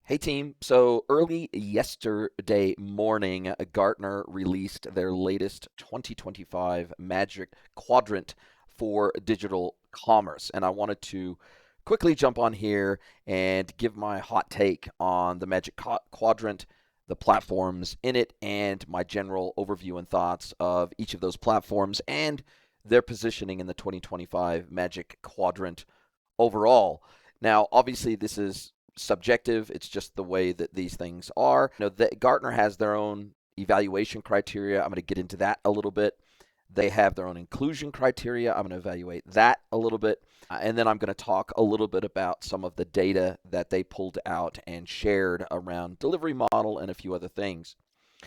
Hey team, so early yesterday morning, Gartner released their latest 2025 Magic Quadrant for digital commerce. And I wanted to quickly jump on here and give my hot take on the Quadrant, the platforms in it, and my general overview and thoughts of each of those platforms and their positioning in the 2025 Magic Quadrant overall. Now, obviously, this is subjective. It's just the way that these things are. Gartner has their own evaluation criteria. I'm going to get into that a little bit. They have their own inclusion criteria. I'm going to evaluate that a little bit. And then I'm going to talk a little bit about some of the data that they pulled out and shared around delivery model and a few other things.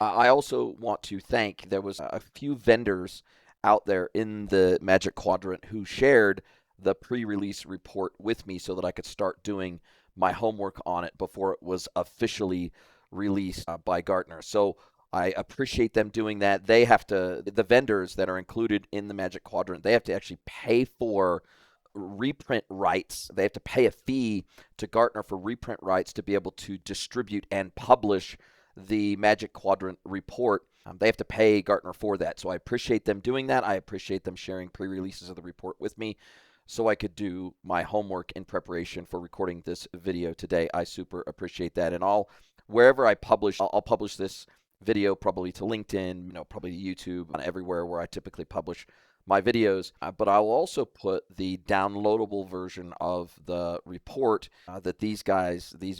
I also want to thank, there was a few vendors out there in the Magic Quadrant who shared the pre-release report with me so that I could start doing my homework on it before it was officially released by Gartner. So I appreciate them doing that. The vendors that are included in the Magic Quadrant, they have to actually pay for reprint rights. They have to pay a fee to Gartner for reprint rights to be able to distribute and publish the Magic Quadrant report. They have to pay Gartner for that. So I appreciate them doing that. I appreciate them sharing pre-releases of the report with me so I could do my homework in preparation for recording this video today. I super appreciate that. And wherever I publish, I'll publish this video probably to LinkedIn, probably to YouTube, and everywhere where I typically publish my videos. But I'll also put the downloadable version of the report that these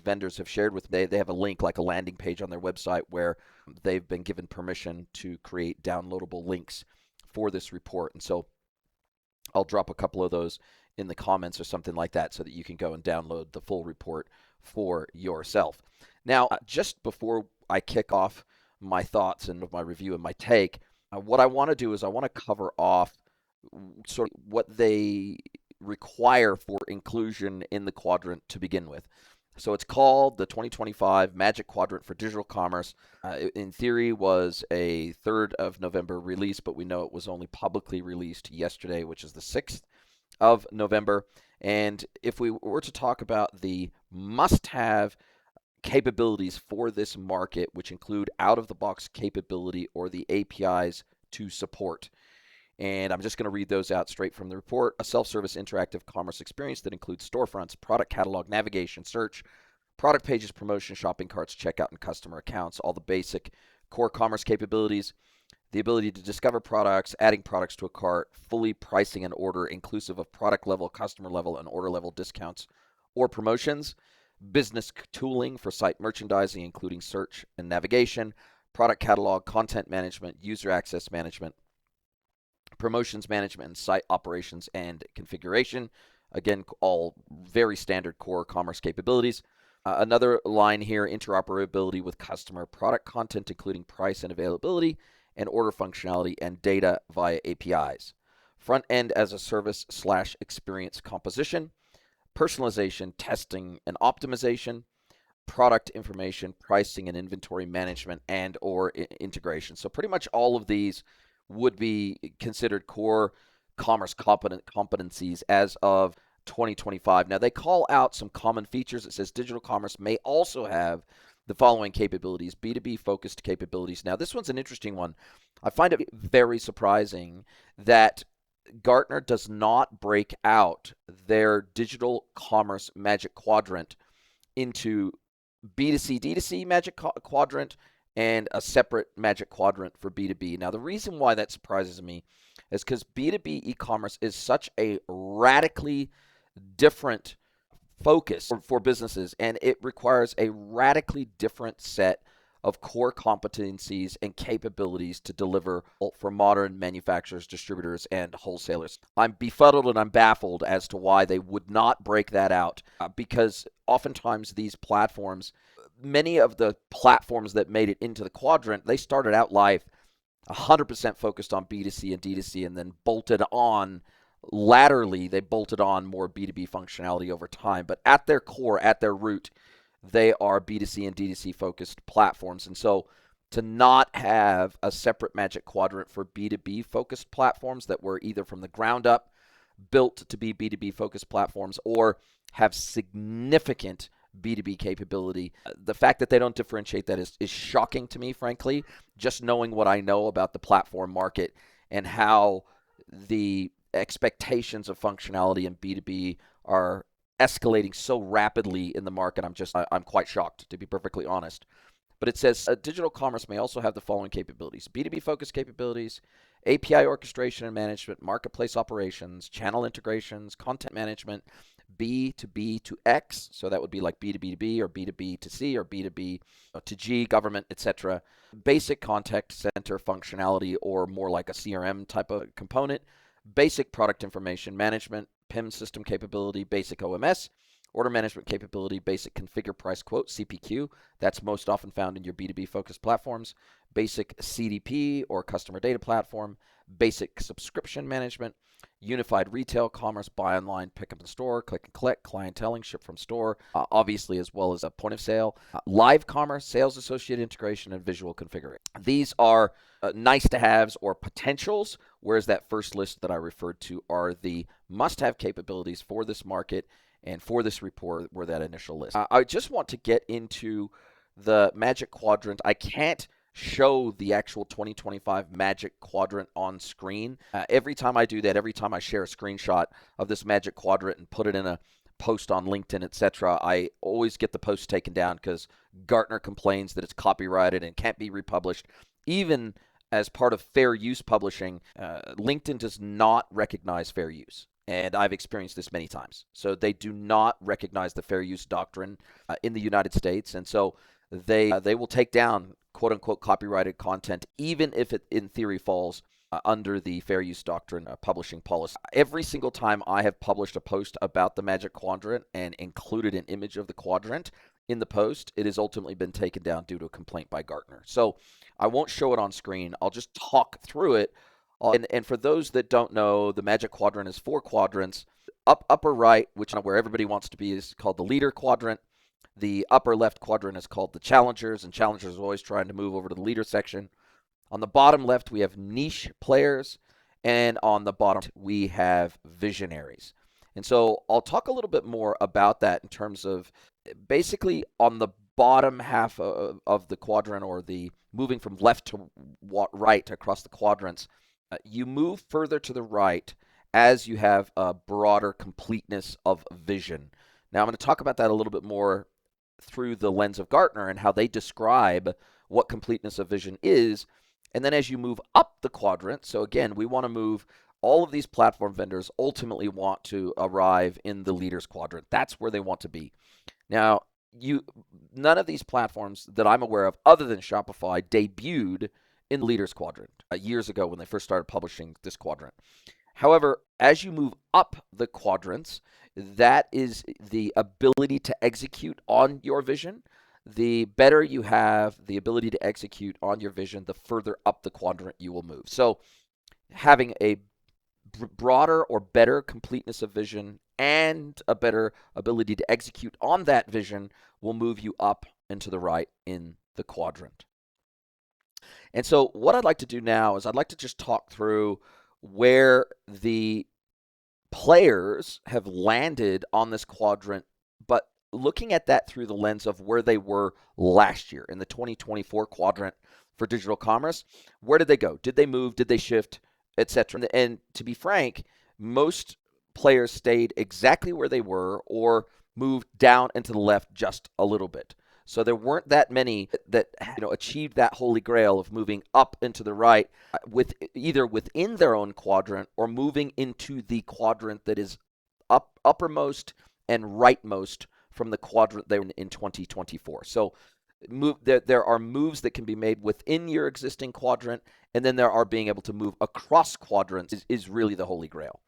vendors have shared with me. They have a link, like a landing page on their website, where they've been given permission to create downloadable links for this report. And so I'll drop a couple of those in the comments or something like that so that you can go and download the full report for yourself. Now, just before I kick off my thoughts and my review and my take, what I want to do is I want to cover off sort of what they require for inclusion in the quadrant to begin with. So it's called the 2025 Magic Quadrant for Digital Commerce. In theory, was a 3rd of November release, but we know it was only publicly released yesterday, which is the 6th of November. And if we were to talk about the must-have capabilities for this market, which include out-of-the-box capability or the APIs to support. And I'm just going to read those out straight from the report. A self-service interactive commerce experience that includes storefronts, product catalog, navigation, search, product pages, promotion, shopping carts, checkout, and customer accounts. All the basic core commerce capabilities. The ability to discover products, adding products to a cart, fully pricing an order inclusive of product level, customer level, and order level discounts or promotions. Business tooling for site merchandising, including search and navigation, product catalog, content management, user access management, promotions management, and site operations and configuration. Again, all very standard core commerce capabilities. Another line here, interoperability with customer product content, including price and availability, and order functionality and data via APIs. Front end as a service / experience composition, personalization, testing, and optimization, product information, pricing and inventory management, and or integration. So pretty much all of these would be considered core commerce competencies as of 2025. Now, they call out some common features. It says digital commerce may also have the following capabilities: B2B focused capabilities. Now, this one's an interesting one. I find it very surprising that Gartner does not break out their digital commerce Magic Quadrant into B2C, D2C Magic Quadrant and a separate Magic Quadrant for B2B. Now, the reason why that surprises me is because B2B e-commerce is such a radically different focus for businesses, and it requires a radically different set of core competencies and capabilities to deliver for modern manufacturers, distributors, and wholesalers. I'm befuddled and I'm baffled as to why they would not break that out, because oftentimes these platforms, many of the platforms that made it into the quadrant, they started out life 100% focused on B2C and D2C, and then laterally, they bolted on more B2B functionality over time. But at their core, at their root, they are B2C and D2C focused platforms. And so to not have a separate Magic Quadrant for B2B focused platforms that were either from the ground up built to be B2B focused platforms or have significant B2B capability. The fact that they don't differentiate that is shocking to me, frankly, just knowing what I know about the platform market and how the expectations of functionality in B2B are escalating so rapidly in the market. I'm quite shocked, to be perfectly honest. But it says digital commerce may also have the following capabilities: B2B focused capabilities, API orchestration and management, marketplace operations, channel integrations, content management, B to B to X. So that would be like B2B to B or B2B to C or B2B to G, government, etc. Basic contact center functionality, or more like a CRM type of component. Basic product information management, PIM system capability, basic OMS, order management capability, basic configure price quote, CPQ. That's most often found in your B2B focused platforms. Basic CDP or customer data platform, basic subscription management, unified retail commerce, buy online, pick up in store, click and collect, clienteling, ship from store, obviously, as well as a point of sale, live commerce, sales associate integration, and visual configuration. These are nice to haves or potentials, whereas that first list that I referred to are the must have capabilities for this market and for this report were that initial list. I just want to get into the Magic Quadrant. I can't show the actual 2025 Magic Quadrant on screen. Every time I do that, every time I share a screenshot of this Magic Quadrant and put it in a post on LinkedIn, etc., I always get the post taken down because Gartner complains that it's copyrighted and can't be republished. Even as part of fair use publishing, LinkedIn does not recognize fair use. And I've experienced this many times. So they do not recognize the fair use doctrine in the United States. And so they will take down quote unquote copyrighted content, even if it in theory falls under the fair use doctrine publishing policy. Every single time I have published a post about the Magic Quadrant and included an image of the quadrant in the post, it has ultimately been taken down due to a complaint by Gartner. So I won't show it on screen. I'll just talk through it. And for those that don't know, the Magic Quadrant is 4 quadrants. Upper right, which is where everybody wants to be, is called the leader quadrant. The upper left quadrant is called the challengers, and challengers are always trying to move over to the leader section. On the bottom left, we have niche players, and on the bottom, we have visionaries. And so I'll talk a little bit more about that in terms of basically on the bottom half of the quadrant, or the moving from left to right across the quadrants. You move further to the right as you have a broader completeness of vision. Now, I'm going to talk about that a little bit more through the lens of Gartner and how they describe what completeness of vision is. And then as you move up the quadrant, so again, we want to move, all of these platform vendors ultimately want to arrive in the leaders quadrant. That's where they want to be. Now, none of these platforms that I'm aware of, other than Shopify, debuted in the leaders quadrant years ago when they first started publishing this quadrant. However, as you move up the quadrants, that is the ability to execute on your vision. The better you have the ability to execute on your vision, the further up the quadrant you will move. So having a broader or better completeness of vision and a better ability to execute on that vision will move you up and to the right in the quadrant. And so what I'd like to do now is I'd like to just talk through where the players have landed on this quadrant, but looking at that through the lens of where they were last year in the 2024 quadrant for digital commerce. Where did they go? Did they move? Did they shift? Etc. And to be frank, most players stayed exactly where they were or moved down and to the left just a little bit. So there weren't that many that achieved that holy grail of moving up and to the right, with either within their own quadrant or moving into the quadrant that is uppermost and rightmost from the quadrant they were in 2024. So there are moves that can be made within your existing quadrant, and then there are being able to move across quadrants is really the holy grail.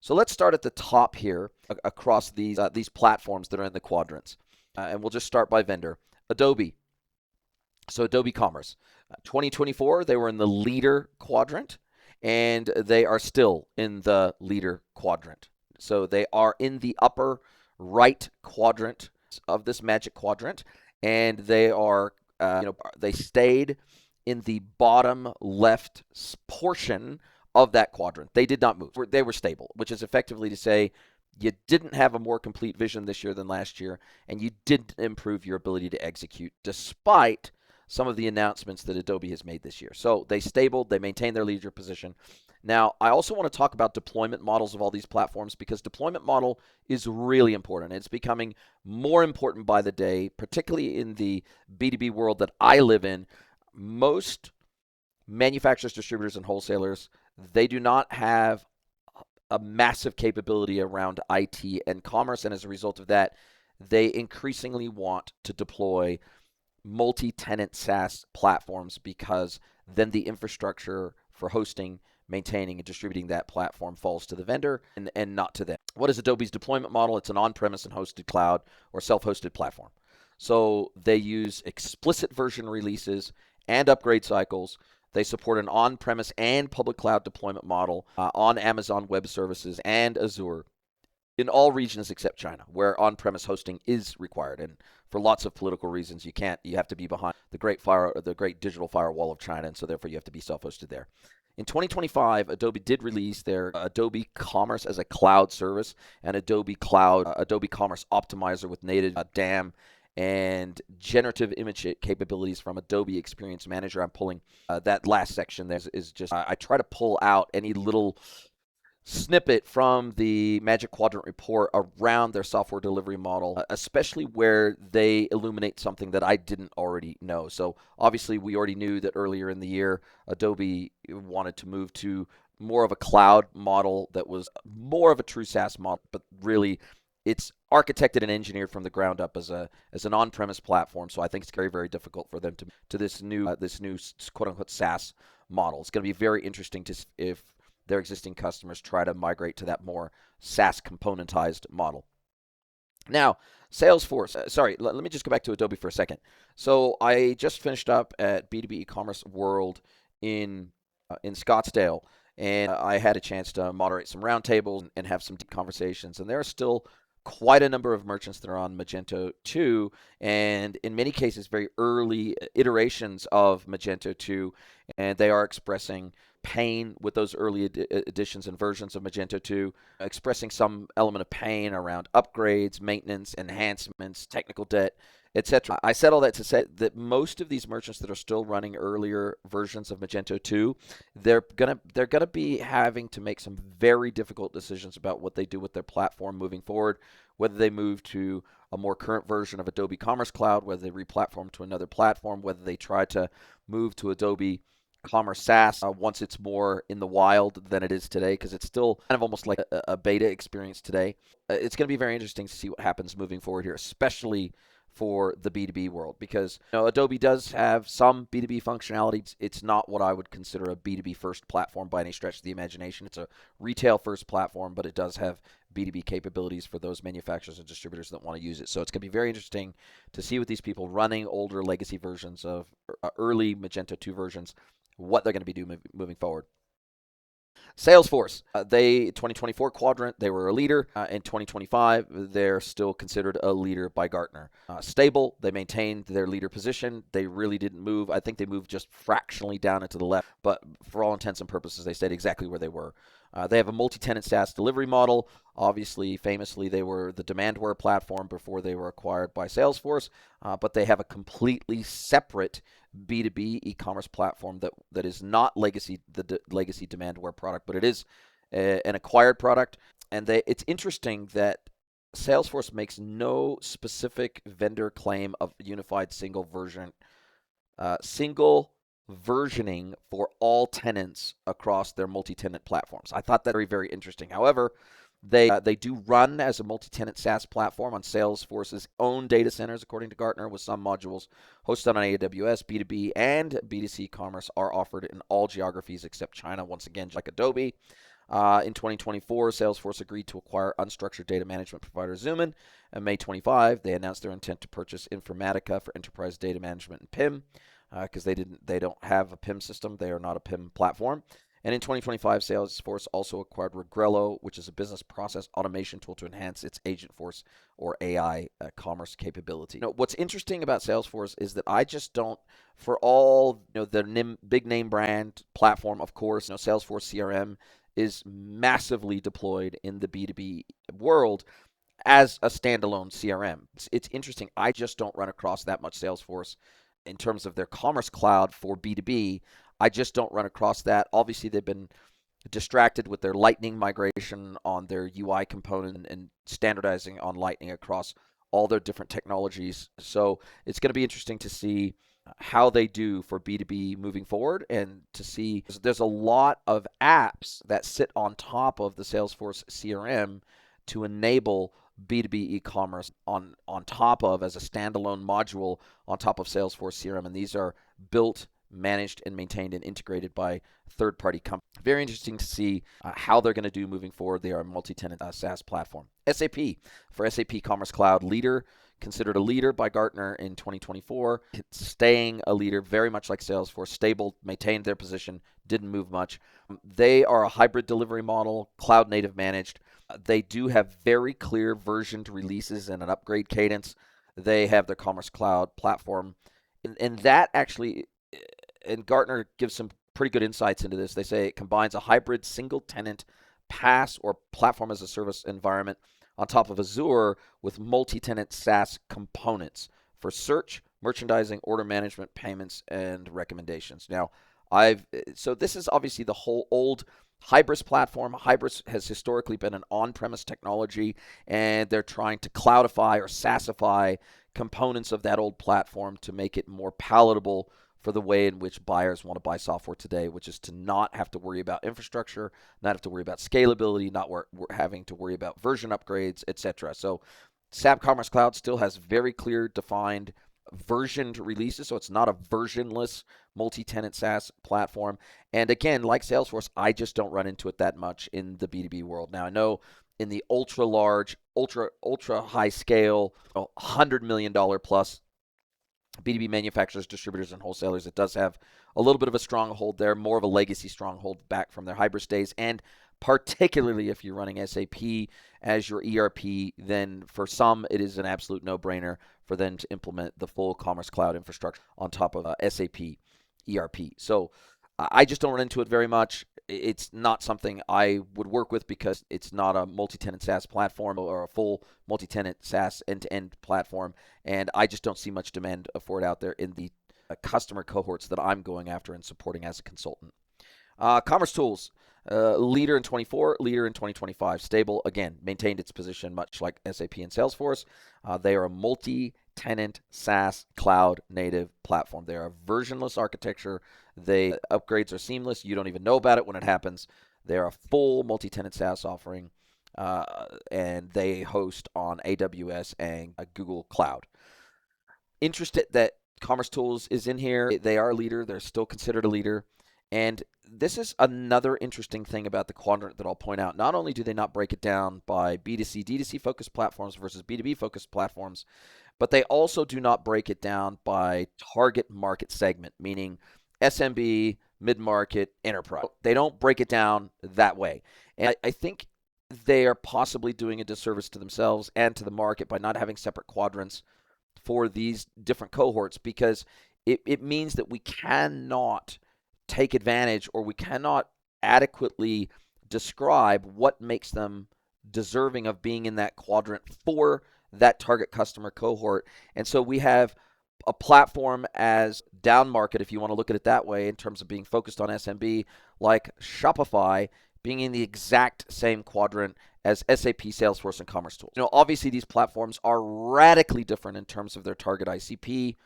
So let's start at the top here across these platforms that are in the quadrants. And we'll just start by vendor. Adobe. So Adobe Commerce. 2024, they were in the leader quadrant, and they are still in the leader quadrant. So they are in the upper right quadrant of this Magic Quadrant, and they are, they stayed in the bottom left portion of that quadrant. They did not move. They were stable, which is effectively to say You didn't have a more complete vision this year than last year, and you didn't improve your ability to execute despite some of the announcements that Adobe has made this year. So they stabled, they maintained their leadership position. Now, I also want to talk about deployment models of all these platforms because deployment model is really important. It's becoming more important by the day, particularly in the B2B world that I live in. Most manufacturers, distributors, and wholesalers, they do not have a massive capability around IT and commerce, and as a result of that, they increasingly want to deploy multi-tenant SaaS platforms because then the infrastructure for hosting, maintaining, and distributing that platform falls to the vendor and not to them. What is Adobe's deployment model? It's an on-premise and hosted cloud or self-hosted platform. So they use explicit version releases and upgrade cycles. They support an on-premise and public cloud deployment model on Amazon Web Services and Azure in all regions except China, where on-premise hosting is required. And for lots of political reasons, you can't. You have to be behind the great digital firewall of China, and so therefore you have to be self-hosted there. In 2025, Adobe did release their Adobe Commerce as a cloud service and Adobe Commerce Optimizer with native DAM and generative image capabilities from Adobe Experience Manager. I'm pulling that last section there is just I try to pull out any little snippet from the Magic Quadrant report around their software delivery model, especially where they illuminate something that I didn't already know. So obviously we already knew that earlier in the year, Adobe wanted to move to more of a cloud model that was more of a true SaaS model, but really it's architected and engineered from the ground up as an on-premise platform. So I think it's very, very difficult for them to this new quote unquote SaaS model. It's going to be very interesting to if their existing customers try to migrate to that more SaaS componentized model. Now, Salesforce, let me just go back to Adobe for a second. So I just finished up at B2B e-commerce world in Scottsdale, and I had a chance to moderate some roundtables and have some deep conversations. And there are still quite a number of merchants that are on Magento 2, and in many cases, very early iterations of Magento 2, and they are expressing pain with those early editions and versions of Magento 2, expressing some element of pain around upgrades, maintenance, enhancements, technical debt, etc. I said all that to say that most of these merchants that are still running earlier versions of Magento 2, they're gonna be having to make some very difficult decisions about what they do with their platform moving forward, whether they move to a more current version of Adobe Commerce Cloud, whether they replatform to another platform, whether they try to move to Adobe Commerce SaaS once it's more in the wild than it is today, because it's still kind of almost like a beta experience today. It's going to be very interesting to see what happens moving forward here, especially for the B2B world, because Adobe does have some B2B functionality. It's not what I would consider a B2B first platform by any stretch of the imagination. It's a retail first platform, but it does have B2B capabilities for those manufacturers and distributors that want to use it. So it's going to be very interesting to see with these people running older legacy versions of early Magento 2 versions, what they're going to be doing moving forward. Salesforce, 2024 Quadrant, they were a leader. In 2025, they're still considered a leader by Gartner. Stable, they maintained their leader position. They really didn't move. I think they moved just fractionally down into the left, but for all intents and purposes, they stayed exactly where they were. They have a multi-tenant SaaS delivery model. Obviously, famously, they were the Demandware platform before they were acquired by Salesforce, but they have a completely separate B2B e-commerce platform that is not legacy Demandware product, but it is an acquired product. And it's interesting that Salesforce makes no specific vendor claim of unified single versioning for all tenants across their multi-tenant platforms. I thought that very, very interesting. However, they do run as a multi-tenant SaaS platform on Salesforce's own data centers, according to Gartner, with some modules hosted on AWS. B2B and B2C commerce are offered in all geographies except China, once again, like Adobe. In 2024, Salesforce agreed to acquire unstructured data management provider Zoomin. On May 25, they announced their intent to purchase Informatica for enterprise data management and PIM, because they don't have a PIM system. They are not a PIM platform. And in 2025, Salesforce also acquired Regrello, which is a business process automation tool to enhance its Agentforce or AI commerce capability. What's interesting about Salesforce is that I just don't, for all the big name brand platform, of course, Salesforce CRM is massively deployed in the B2B world as a standalone CRM. It's interesting. I just don't run across that much Salesforce in terms of their Commerce Cloud for B2B. I just don't run across that. Obviously, they've been distracted with their Lightning migration on their UI component and standardizing on Lightning across all their different technologies. So it's going to be interesting to see how they do for B2B moving forward, and to see there's a lot of apps that sit on top of the Salesforce CRM to enable B2B e-commerce on top of, as a standalone module on top of Salesforce CRM, and these are built, managed, and maintained and integrated by third-party companies. Very interesting to see how they're going to do moving forward. They are a multi-tenant SaaS platform. SAP, for SAP Commerce Cloud leader, considered a leader by Gartner in 2024, staying a leader, very much like Salesforce, stable, maintained their position, didn't move much. They are a hybrid delivery model, cloud native managed. They do have very clear versioned releases and an upgrade cadence. They have their Commerce Cloud platform, and that actually, and Gartner gives some pretty good insights into this. They say it combines a hybrid single tenant PaaS or platform as a service environment on top of Azure with multi-tenant SaaS components for search, merchandising, order management, payments, and recommendations. Now, so this is obviously the whole old Hybris platform. Hybris has historically been an on-premise technology, and they're trying to cloudify or SaaSify components of that old platform to make it more palatable for the way in which buyers want to buy software today, which is to not have to worry about infrastructure, not have to worry about scalability, not having to worry about version upgrades, etc. So SAP Commerce Cloud still has very clear defined versioned releases, so it's not a versionless multi-tenant SaaS platform. And again, like Salesforce, I just don't run into it that much in the B2B world. Now, I know in the ultra large, ultra high scale, $100 million plus B2B manufacturers, distributors, and wholesalers, it does have a little bit of a stronghold there, more of a legacy stronghold back from their Hybris days. And particularly if you're running SAP as your ERP, then for some, it is an absolute no-brainer for them to implement the full Commerce Cloud infrastructure on top of SAP ERP. So I just don't run into it very much. It's not something I would work with because it's not a multi-tenant SaaS platform or a full multi-tenant SaaS end-to-end platform, and I just don't see much demand for it out there in the customer cohorts that I'm going after and supporting as a consultant. Commerce Tools, leader in 24, leader in 2025. Stable, again, maintained its position much like SAP and Salesforce. They are a multi-tenant SaaS cloud native platform. They are a versionless architecture. Upgrades are seamless. You don't even know about it when it happens. They are a full multi-tenant SaaS offering, and they host on AWS and Google Cloud. Interested that Commerce Tools is in here. They are a leader. They're still considered a leader. And this is another interesting thing about the quadrant that I'll point out. Not only do they not break it down by B2C, D2C focused platforms versus B2B focused platforms, but they also do not break it down by target market segment, meaning SMB, mid-market, enterprise. They don't break it down that way. And I think they are possibly doing a disservice to themselves and to the market by not having separate quadrants for these different cohorts, because it means that we cannot take advantage, or we cannot adequately describe what makes them deserving of being in that quadrant for that target customer cohort. And so we have a platform as down market, if you want to look at it that way, in terms of being focused on SMB, like Shopify being in the exact same quadrant as SAP, Salesforce, and Commerce Tools. Obviously these platforms are radically different in terms of their target ICP,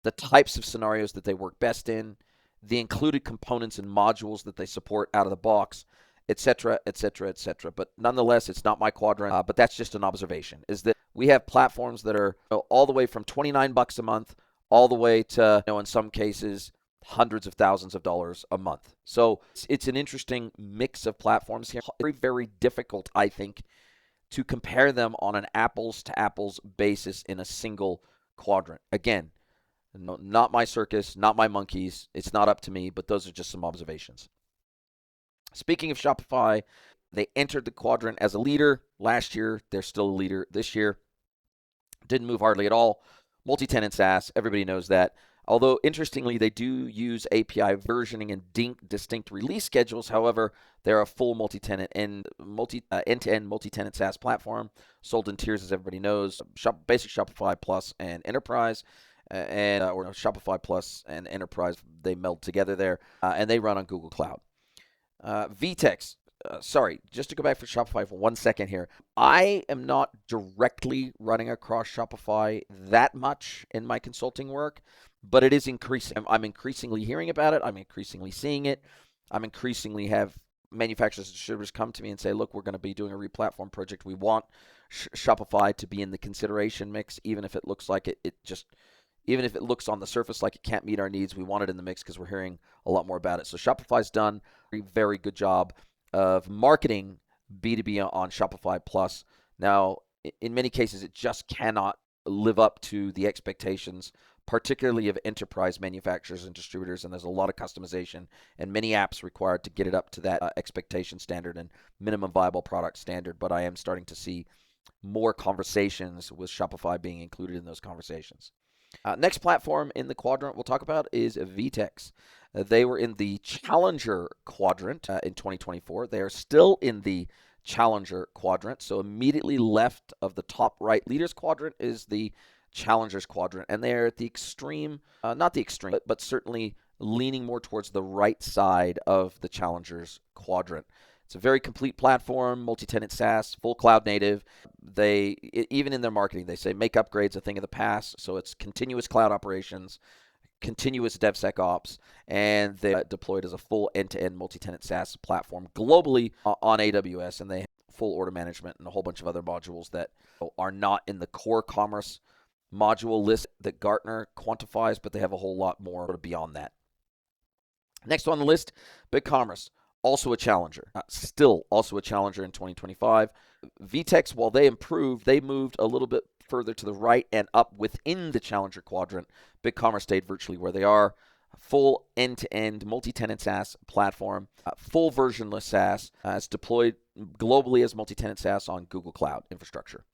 the types of scenarios that they work best in, the included components and modules that they support out of the box, etc., etc., etc. But nonetheless, it's not my quadrant, but that's just an observation, is that we have platforms that are all the way from $29 a month all the way to, in some cases, hundreds of thousands of dollars a month. So it's an interesting mix of platforms here. Very, very difficult, I think, to compare them on an apples-to-apples basis in a single quadrant. Again, not my circus, not my monkeys. It's not up to me, but those are just some observations. Speaking of Shopify, they entered the quadrant as a leader last year. They're still a leader this year. Didn't move hardly at all. Multi-tenant SaaS, everybody knows that. Although interestingly, they do use API versioning and distinct release schedules. However, they're a full multi-tenant and end-to-end multi-tenant SaaS platform sold in tiers, as everybody knows: Basic, Shopify Plus, and Enterprise. Or no, Shopify Plus and Enterprise, they meld together there, and they run on Google Cloud. VTEX, sorry, just to go back for Shopify for 1 second here. I am not directly running across Shopify that much in my consulting work, but it is increasing. I'm increasingly hearing about it. I'm increasingly seeing it. I'm increasingly have manufacturers and distributors come to me and say, look, we're going to be doing a replatform project. We want Shopify to be in the consideration mix, even if it looks like even if it looks on the surface like it can't meet our needs. We want it in the mix because we're hearing a lot more about it. So Shopify's done a very good job of marketing B2B on Shopify Plus. Now, in many cases, it just cannot live up to the expectations, particularly of enterprise manufacturers and distributors, and there's a lot of customization and many apps required to get it up to that expectation standard and minimum viable product standard. But I am starting to see more conversations with Shopify being included in those conversations. Next platform in the quadrant we'll talk about is VTEX. They were in the Challenger Quadrant in 2024. They are still in the Challenger Quadrant. So immediately left of the top right leaders quadrant is the Challengers Quadrant. And they're at the extreme, not the extreme, but certainly leaning more towards the right side of the Challengers Quadrant. It's a very complete platform, multi-tenant SaaS, full cloud native. Even in their marketing, they say make upgrades a thing of the past. So it's continuous cloud operations, continuous DevSecOps, and they deployed as a full end-to-end multi-tenant SaaS platform globally on AWS, and they have full order management and a whole bunch of other modules that are not in the core commerce module list that Gartner quantifies, but they have a whole lot more beyond that. Next on the list, BigCommerce. Also a challenger, still also a challenger in 2025. VTEX, while they improved, they moved a little bit further to the right and up within the challenger quadrant. BigCommerce stayed virtually where they are. Full end-to-end multi-tenant SaaS platform, full versionless SaaS. It's deployed globally as multi-tenant SaaS on Google Cloud infrastructure.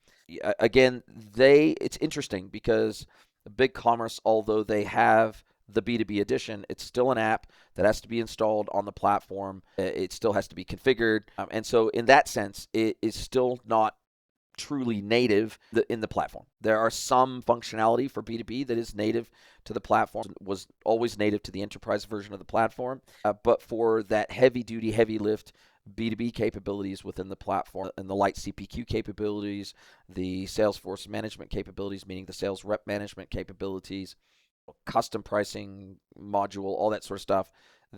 Again, it's interesting because BigCommerce, although they have the B2B edition, it's still an app that has to be installed on the platform. It still has to be configured. And so in that sense, it is still not truly native in the platform. There are some functionality for B2B that is native to the platform, was always native to the enterprise version of the platform. But for that heavy duty, heavy lift B2B capabilities within the platform and the light CPQ capabilities, the Salesforce management capabilities, meaning the sales rep management capabilities, custom pricing module, all that sort of stuff,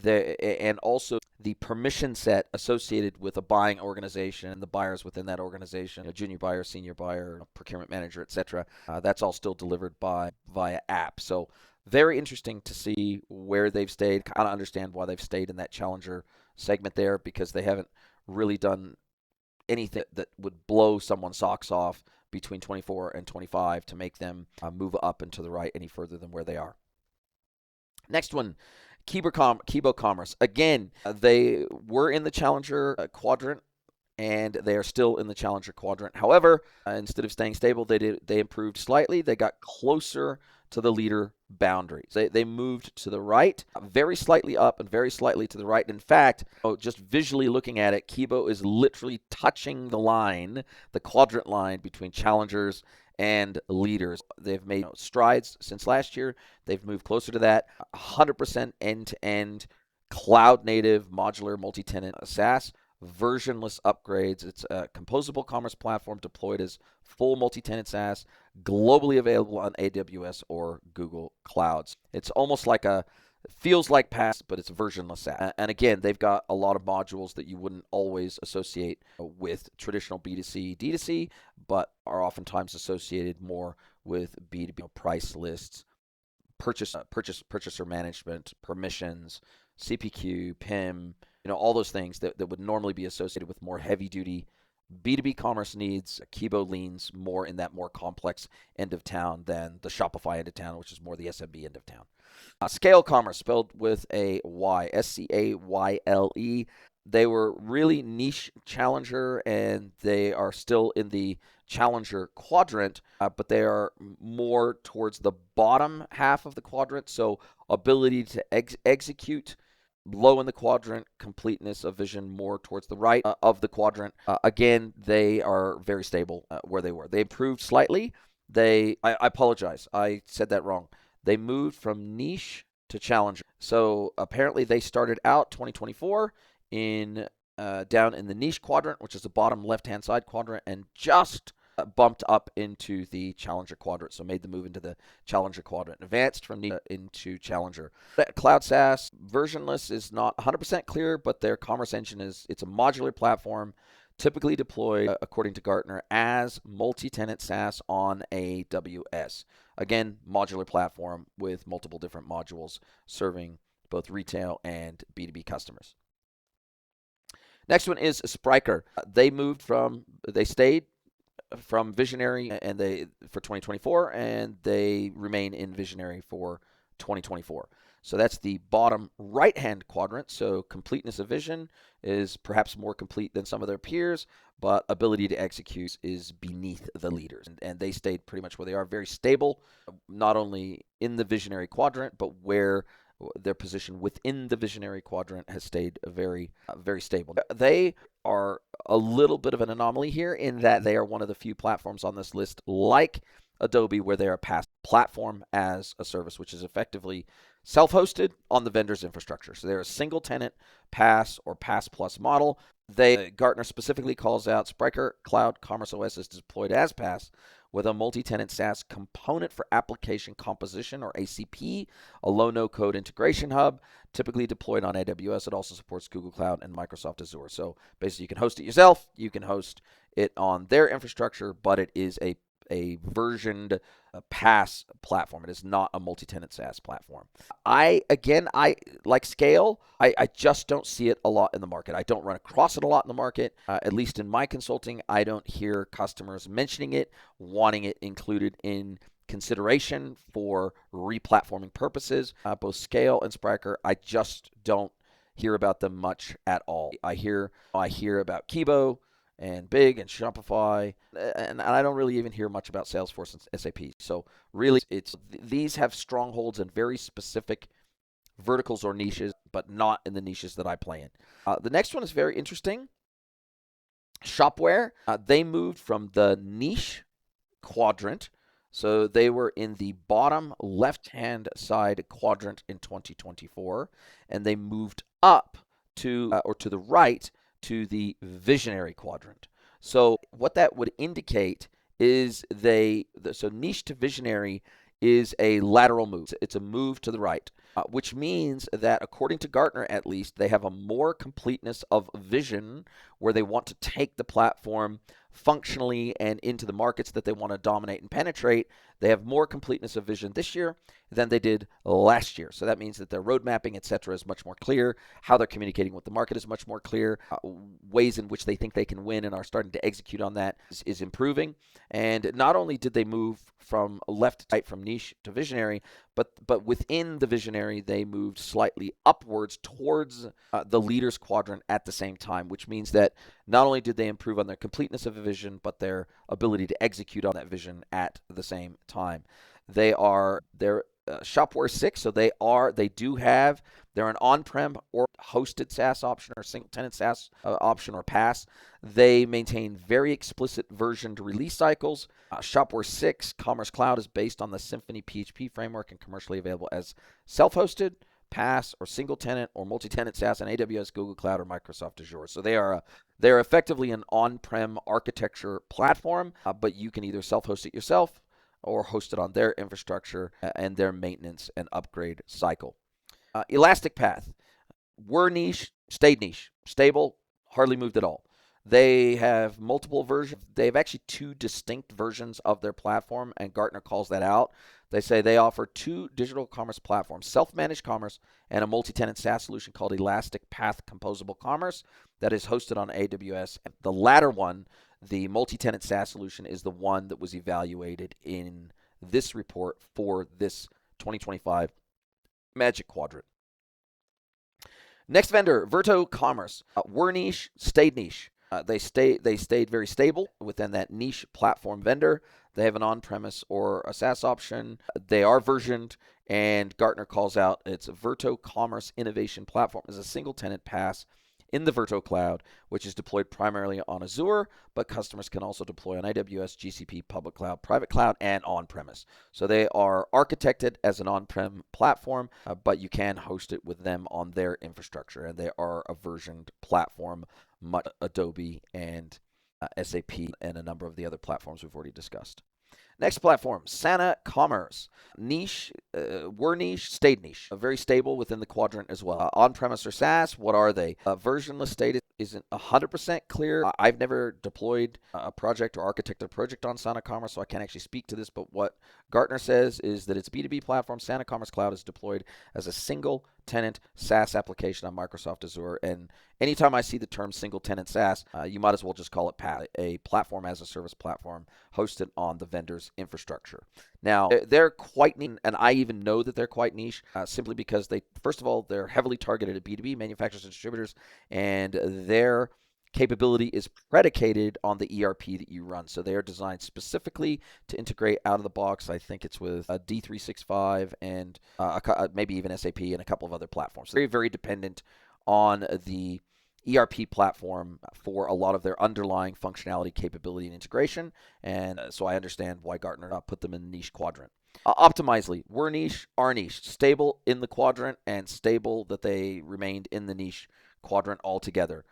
and also the permission set associated with a buying organization and the buyers within that organization, junior buyer, senior buyer, procurement manager, etc. That's all still delivered via app. So very interesting to see where they've stayed. Kind of understand why they've stayed in that challenger segment there, because they haven't really done anything that would blow someone's socks off between 24 and 25 to make them move up and to the right any further than where they are. Next one, Kibo Commerce. Again, they were in the Challenger Quadrant, and they are still in the Challenger Quadrant. However, instead of staying stable, they improved slightly. They got closer to the leader boundaries. They moved to the right, very slightly up and very slightly to the right. In fact, just visually looking at it, Kibo is literally touching the line, the quadrant line between challengers and leaders. They've made strides since last year. They've moved closer to that. 100% end-to-end cloud-native modular multi-tenant SaaS. Versionless upgrades. It's a composable commerce platform deployed as full multi-tenant SaaS, globally available on AWS or Google Clouds. It's almost like feels like PaaS, but it's versionless SaaS. And again, they've got a lot of modules that you wouldn't always associate with traditional B2C, D2C, but are oftentimes associated more with B2B price lists, purchaser management, permissions, CPQ, PIM, all those things that would normally be associated with more heavy-duty B2B commerce needs. Kibo leans more in that more complex end of town than the Shopify end of town, which is more the SMB end of town. Scale Commerce, spelled with a Y, SCAYLE. They were really niche challenger, and they are still in the Challenger Quadrant, but they are more towards the bottom half of the quadrant. So ability to execute low in the quadrant, completeness of vision more towards the right of the quadrant. Again, they are very stable where they were. They improved slightly. I apologize, I said that wrong. They moved from niche to challenger. So apparently they started out 2024 in down in the niche quadrant, which is the bottom left-hand side quadrant, and just bumped up into the challenger quadrant. So made the move into the challenger quadrant, advanced from niche into challenger. Cloud SaaS versionless is not 100% clear, but their commerce engine it's a modular platform, typically deployed, according to Gartner, as multi-tenant SaaS on AWS. Again, modular platform with multiple different modules serving both retail and B2B customers. Next one is Spryker. They stayed from Visionary and for 2024, and they remain in Visionary for 2024. So that's the bottom right-hand quadrant. So completeness of vision is perhaps more complete than some of their peers, but ability to execute is beneath the leaders. And they stayed pretty much where they are, very stable, not only in the visionary quadrant, but where their position within the visionary quadrant has stayed very, very stable. They are a little bit of an anomaly here in that they are one of the few platforms on this list, like Adobe, where they are PaaS, platform as a service, which is effectively self-hosted on the vendor's infrastructure. So they're a single tenant PaaS or PaaS Plus model. Gartner specifically calls out Spryker Cloud Commerce OS is deployed as PaaS with a multi-tenant SaaS component for application composition, or ACP, a low-no-code integration hub, typically deployed on AWS. It also supports Google Cloud and Microsoft Azure. So basically, you can host it yourself, you can host it on their infrastructure, but it is a versioned PaaS platform. It is not a multi-tenant SaaS platform. I like Scale. I just don't see it a lot in the market. I don't run across it a lot in the market. At least in my consulting, I don't hear customers mentioning it, wanting it included in consideration for replatforming purposes. Both Scale and Spryker, I just don't hear about them much at all. I hear about Kibo and Big and Shopify, and I don't really even hear much about Salesforce and SAP. So really, these have strongholds in very specific verticals or niches, but not in the niches that I play in. The next one is very interesting. Shopware, they moved from the niche quadrant. So they were in the bottom left-hand side quadrant in 2024, and they moved up to the right to the visionary quadrant. So what that would indicate is so niche to visionary is a lateral move. It's a move to the right, which means that according to Gartner, at least, they have a more completeness of vision where they want to take the platform functionally and into the markets that they want to dominate and penetrate. They have more completeness of vision this year than they did last year. So that means that their road mapping, et cetera, is much more clear. How they're communicating with the market is much more clear. Ways in which they think they can win and are starting to execute on that is improving. And not only did they move from left to right, from niche to visionary, but within the visionary, they moved slightly upwards towards the leaders quadrant at the same time, which means that not only did they improve on their completeness of a vision, but their ability to execute on that vision at the same time. They're Shopware 6, so they're an on-prem or hosted SaaS option or single tenant SaaS option or PaaS. They maintain very explicit versioned release cycles. Shopware 6 Commerce Cloud is based on the Symfony PHP framework and commercially available as self-hosted, PaaS, or single tenant or multi-tenant SaaS on AWS, Google Cloud, or Microsoft Azure. So they're effectively an on-prem architecture platform, but you can either self-host it yourself or host it on their infrastructure and their maintenance and upgrade cycle. Elastic Path, were niche, stayed niche, stable, hardly moved at all. They have multiple versions. They have actually two distinct versions of their platform, and Gartner calls that out. They say they offer two digital commerce platforms, self-managed commerce and a multi-tenant SaaS solution called Elastic Path Composable Commerce that is hosted on AWS. The latter one, the multi-tenant SaaS solution, is the one that was evaluated in this report for this 2025 Magic Quadrant. Next vendor, Verto Commerce. Were niche, stayed niche. They stayed very stable within that niche platform vendor. They have an on-premise or a SaaS option. They are versioned, and Gartner calls out its Verto Commerce Innovation Platform as a single tenant PaaS in the Verto Cloud, which is deployed primarily on Azure, but customers can also deploy on AWS, GCP, public cloud, private cloud, and on-premise. So they are architected as an on-prem platform, but you can host it with them on their infrastructure, and they are a versioned platform, much Adobe and SAP and a number of the other platforms we've already discussed. Next platform, Sana Commerce. Niche, were niche, stayed niche. Very stable within the quadrant as well. On-premise or SaaS, what are they? Versionless state isn't 100% clear. I've never deployed a project or architected a project on Sana Commerce, so I can't actually speak to this, but what Gartner says is that its B2B platform, Sana Commerce Cloud, is deployed as a single tenant SaaS application on Microsoft Azure. And anytime I see the term single tenant SaaS, you might as well just call it PaaS, a platform as a service platform hosted on the vendor's infrastructure. Now, they're quite niche, and I even know that they're quite niche simply because first of all, they're heavily targeted at B2B manufacturers and distributors, and their capability is predicated on the ERP that you run. So they are designed specifically to integrate out of the box. I think it's with D365 and maybe even SAP and a couple of other platforms. Very, very dependent on the ERP platform for a lot of their underlying functionality, capability, and integration. And so I understand why Gartner put them in the niche quadrant. Optimizely, were niche, are niche, stable in the quadrant, and stable that they remained in the niche quadrant altogether.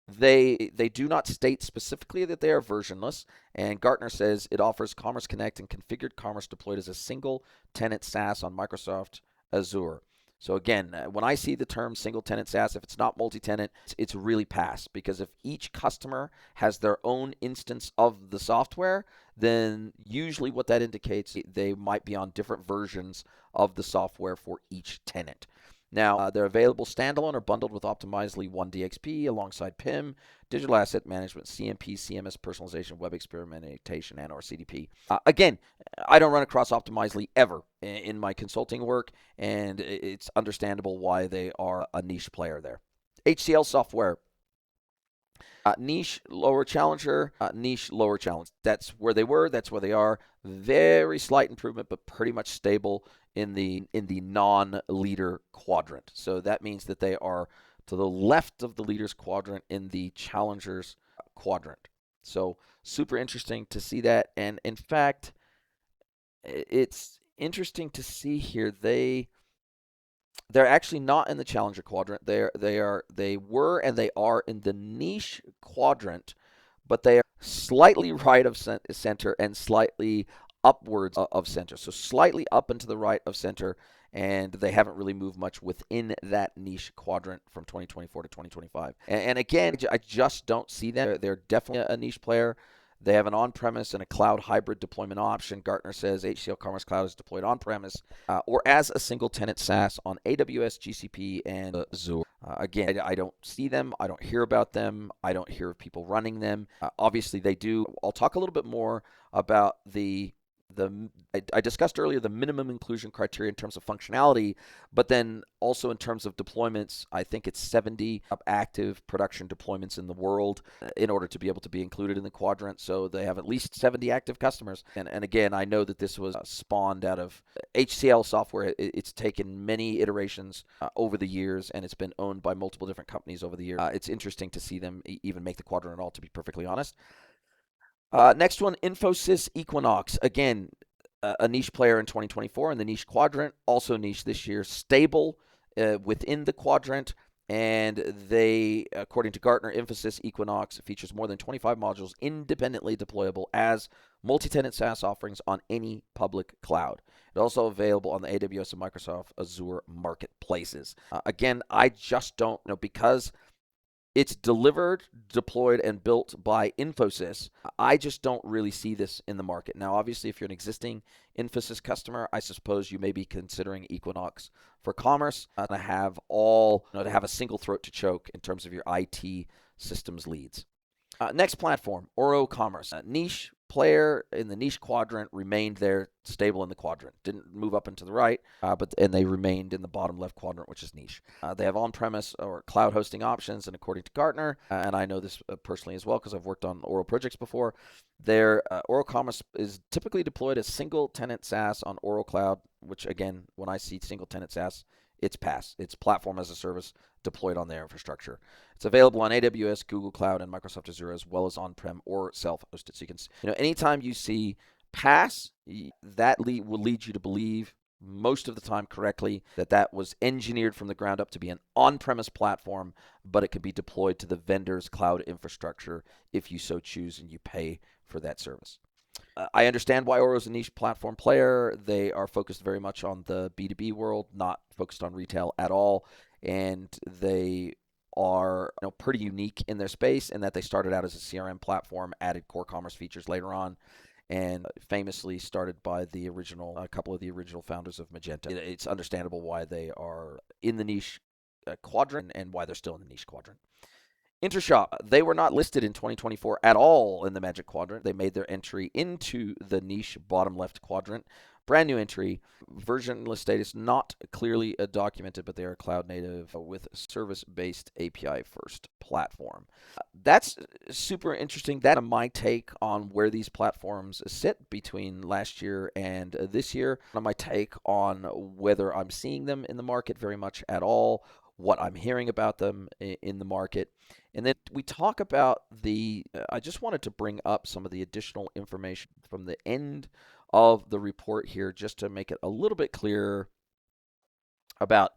They do not state specifically that they are versionless, and Gartner says it offers Commerce Connect and configured commerce deployed as a single tenant SaaS on Microsoft Azure. So again, when I see the term single tenant SaaS, if it's not multi-tenant, it's really PaaS, because if each customer has their own instance of the software, then usually what that indicates, they might be on different versions of the software for each tenant. Now, they're available standalone or bundled with Optimizely 1DXP alongside PIM, Digital Asset Management, CMP, CMS Personalization, Web Experimentation, and or CDP. Again, I don't run across Optimizely ever in my consulting work, and it's understandable why they are a niche player there. HCL software. Niche, lower challenger, niche, lower challenge. That's where they were. That's where they are. Very slight improvement, but pretty much stable in the non-leader quadrant. So that means that they are to the left of the leaders quadrant in the challengers quadrant. So super interesting to see that. And in fact, it's interesting to see here they're actually not in the challenger quadrant. They were and they are in the niche quadrant, but they are slightly right of center and slightly upwards of center. So slightly up and to the right of center, and they haven't really moved much within that niche quadrant from 2024 to 2025. And again, I just don't see them. They're definitely a niche player. They have an on-premise and a cloud hybrid deployment option. Gartner says HCL Commerce Cloud is deployed on-premise or as a single-tenant SaaS on AWS, GCP, and Azure. Again, I don't see them. I don't hear about them. I don't hear of people running them. Obviously, they do. I'll talk a little bit more about I discussed earlier the minimum inclusion criteria in terms of functionality, but then also in terms of deployments, I think it's 70 active production deployments in the world in order to be able to be included in the quadrant. So they have at least 70 active customers. And again, I know that this was spawned out of HCL software. It's taken many iterations over the years, and it's been owned by multiple different companies over the years. It's interesting to see them even make the quadrant at all, to be perfectly honest. Next one, Infosys Equinox. Again, a niche player in 2024 in the niche quadrant, also niche this year, stable within the quadrant. And they, according to Gartner, Infosys Equinox features more than 25 modules independently deployable as multi-tenant SaaS offerings on any public cloud. It's also available on the AWS and Microsoft Azure marketplaces. Again, I just don't know, because it's delivered, deployed, and built by Infosys. I just don't really see this in the market. Now, obviously, if you're an existing Infosys customer, I suppose you may be considering Equinox for commerce to have a single throat to choke in terms of your IT systems leads. Next platform, Oro Commerce. Niche player in the niche quadrant remained there, stable in the quadrant. Didn't move up and to the right, and they remained in the bottom left quadrant, which is niche. They have on-premise or cloud hosting options, and according to Gartner, and I know this personally as well because I've worked on Oral projects before, their Oral Commerce is typically deployed as single-tenant SaaS on Oral Cloud, which again, when I see single-tenant SaaS, it's PaaS. It's platform as a service deployed on their infrastructure. It's available on AWS, Google Cloud, and Microsoft Azure, as well as on-prem or self-hosted. So you can, anytime you see PaaS, that will lead you to believe most of the time correctly that was engineered from the ground up to be an on-premise platform, but it can be deployed to the vendor's cloud infrastructure if you so choose and you pay for that service. I understand why Oro is a niche platform player. They are focused very much on the B2B world, not focused on retail at all. And they are pretty unique in their space in that they started out as a CRM platform, added core commerce features later on, and famously started by a couple of the original founders of Magento. It's understandable why they are in the niche quadrant and why they're still in the niche quadrant. Intershop, they were not listed in 2024 at all in the Magic Quadrant. They made their entry into the niche bottom left quadrant. Brand new entry. Versionless status not clearly documented, but they are cloud native with service-based API first platform. That's super interesting. That's my take on where these platforms sit between last year and this year. My take on whether I'm seeing them in the market very much at all, what I'm hearing about them in the market. And then we talk about I just wanted to bring up some of the additional information from the end of the report here just to make it a little bit clearer about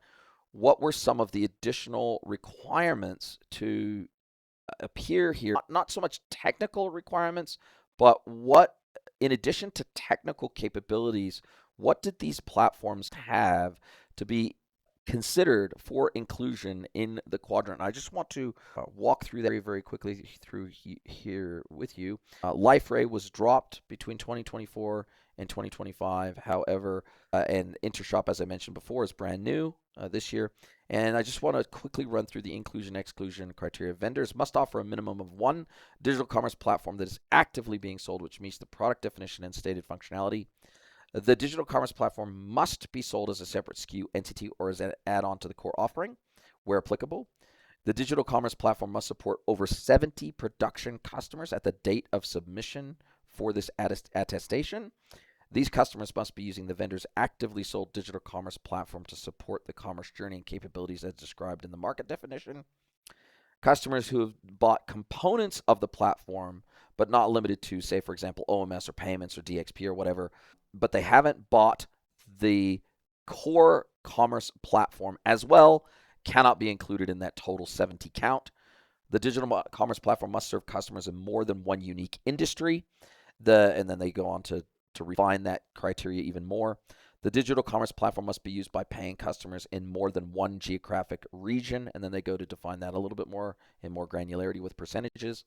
what were some of the additional requirements to appear here. Not so much technical requirements, but what, in addition to technical capabilities, what did these platforms have to be considered for inclusion in the quadrant? I just want to walk through that very, very quickly through here with you. LifeRay was dropped between 2024 and 2025. However, and Intershop, as I mentioned before, is brand new this year. And I just want to quickly run through the inclusion-exclusion criteria. Vendors must offer a minimum of one digital commerce platform that is actively being sold, which meets the product definition and stated functionality. The digital commerce platform must be sold as a separate SKU entity or as an add-on to the core offering, where applicable. The digital commerce platform must support over 70 production customers at the date of submission for this attestation. These customers must be using the vendor's actively sold digital commerce platform to support the commerce journey and capabilities as described in the market definition. Customers who have bought components of the platform, but not limited to, say, for example, OMS or payments or DXP or whatever, but they haven't bought the core commerce platform as well, cannot be included in that total 70 count. The digital commerce platform must serve customers in more than one unique industry. And then they go on to refine that criteria even more. The digital commerce platform must be used by paying customers in more than one geographic region, and then they go to define that a little bit more in more granularity with percentages.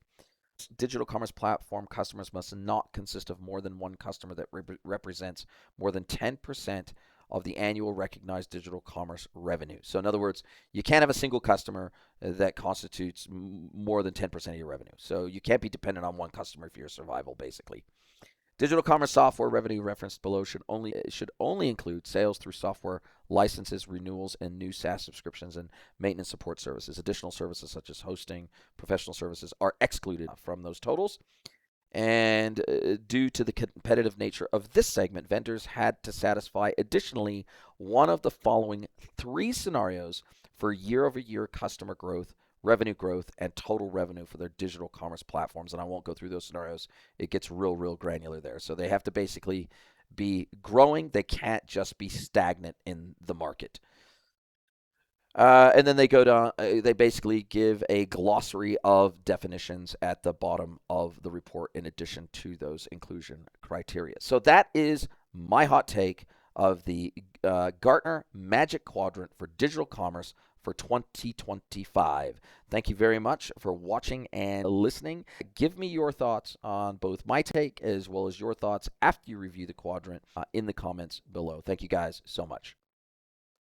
Digital commerce platform customers must not consist of more than one customer that represents more than 10% of the annual recognized digital commerce revenue. So in other words, you can't have a single customer that constitutes more than 10% of your revenue. So you can't be dependent on one customer for your survival, basically. Digital commerce software revenue referenced below should only include sales through software licenses, renewals, and new SaaS subscriptions and maintenance support services. Additional services such as hosting, professional services are excluded from those totals. And due to the competitive nature of this segment, vendors had to satisfy additionally one of the following three scenarios for year-over-year customer growth, revenue growth, and total revenue for their digital commerce platforms. And I won't go through those scenarios. It gets real granular there. So they have to basically be growing. They can't just be stagnant in the market. And then they go down, they basically give a glossary of definitions at the bottom of the report in addition to those inclusion criteria. So that is my hot take of the Gartner Magic Quadrant for digital commerce for 2025. Thank you very much for watching and listening. Give me your thoughts on both my take as well as your thoughts after you review the quadrant in the comments below. Thank you guys so much.